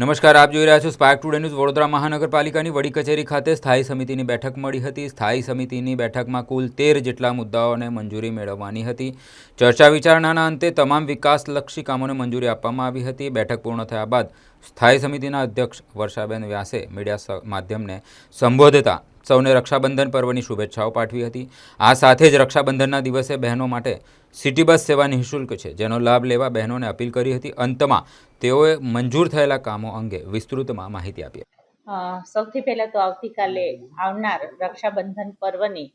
નમસ્કાર, આપ જોઈ રહ્યા છો સ્પાર્ક ટુડે ન્યૂઝ। વડોદરા મહાનગરપાલિકાની વડી કચેરી ખાતે સ્થાયી સમિતિની બેઠક મળી હતી। સ્થાયી સમિતિની બેઠકમાં કુલ 13 જેટલા મુદ્દાઓને મંજૂરી મેળવવાની હતી। ચર્ચા વિચારણાના અંતે તમામ વિકાસલક્ષી કામોને મંજૂરી આપવામાં આવી હતી। બેઠક પૂર્ણ થયા બાદ સ્થાયી સમિતિના અધ્યક્ષ વર્ષાબેન વ્યાસે મીડિયા માધ્યમને સંબોધતા સૌને રક્ષાબંધન પર્વની શુભેચ્છાઓ પાઠવી હતી। આ સાથે જ રક્ષાબંધનના દિવસે બહેનો માટે સિટી બસ સેવા નિઃશુલ્ક છે, જેનો લાભ લેવા બહેનોને અપીલ કરી હતી। અંતમાં તેઓએ મંજૂર થયેલા કામો અંગે વિસ્તૃતમાં માહિતી આપી। સૌથી પહેલાં તો આવતીકાલે આવનાર રક્ષાબંધન પર્વની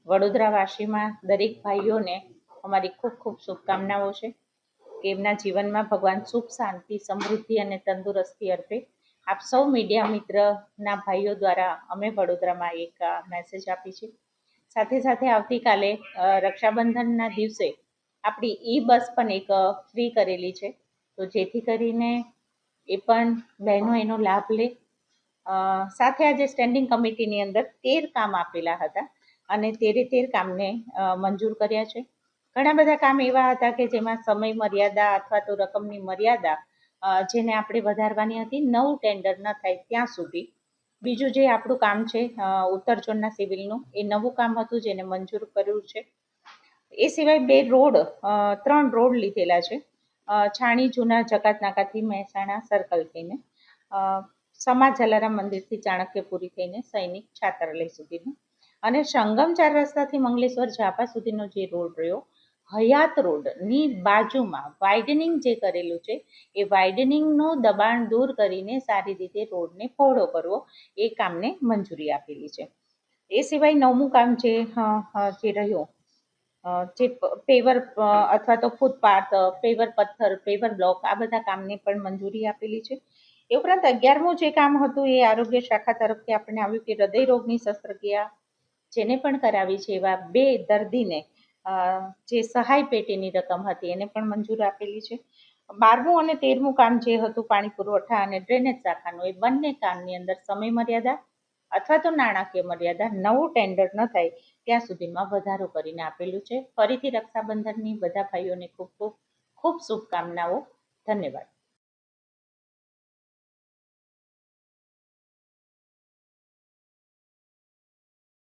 વડોદરાવાસીમાં દરેક ભાઈઓને અમારી ખૂબ ખૂબ શુભકામનાઓ છે કે એમના જીવનમાં ભગવાન સુખ, શાંતિ, સમૃદ્ધિ અને તંદુરસ્તી અર્પે। આપ સૌ મીડિયા મિત્રના ભાઈઓ દ્વારા અમે વડોદરામાં એક મેસેજ આપી છે। સાથે સાથે આવતીકાલે રક્ષાબંધનના દિવસે આપણી ઈ બસ પણ એક ફ્રી કરેલી છે, તો જેથી કરીને એ પણ બહેનો એનો લાભ લે। સાથે આજે સ્ટેન્ડિંગ કમિટીની અંદર 13 કામ આપેલા હતા અને 13 કામને મંજૂર કર્યા છે। ઘણા બધા કામ એવા હતા કે જેમાં સમય મર્યાદા અથવા તો રકમની મર્યાદા જેને આપણે વધારવાની હતી, નવું ટેન્ડર ન થાય ત્યાં સુધી। બીજું જે આપણું કામ છે ઉત્તર ઝોનના સિવિલનું, એ નવું કામ હતું જેને મંજૂર કર્યું છે। એ સિવાય 3 રોડ લીધેલા છે, છાણી જૂના જકાત નાકાથી મહેસાણા સર્કલ થઈને, સમાજ જલારામ મંદિરથી ચાણક્યપુરી થઈને સૈનિક છાત્રાલય સુધીનો, અને સંગમ 4 રસ્તાથી મંગલેશ્વર ઝાપા સુધીનો જે રોડ રહ્યો, હયાત રોડની બાજુમાં વાઇડનિંગ જે કરેલું છે એ વાઇડનિંગનું દબાણ દૂર કરીને સારી રીતે રોડને પહોળો કરવો, એ કામને મંજૂરી આપેલી છે। એ સિવાય 9મું કામ જે રહ્યું, જે પેવર અથવા તો ફૂટપાથ, પેવર પથ્થર, પેવર બ્લોક, આ બધા કામને પણ મંજૂરી આપેલી છે। એ ઉપરાંત 11મું જે કામ હતું એ આરોગ્ય શાખા તરફથી આપણને આવ્યું કે હૃદય રોગની શસ્ત્રક્રિયા જેને પણ કરાવી છે એવા 2 દર્દીને જે સહાય પેટીની રકમ હતી એને પણ મંજૂર આપેલી છે। 12મું અને 13મું કામ જે હતું પાણી પુરવઠા અને ડ્રેનેજ શાખાનું, એ બંને કામની અંદર સમય મર્યાદા અથવા તો નાણાકીય મર્યાદા નવું ટેન્ડર ન થાય ત્યાં સુધીમાં વધારો કરીને આપેલું છે। ફરીથી રક્ષાબંધનની બધા ભાઈઓને ખૂબ ખૂબ શુભકામનાઓ। ધન્યવાદ।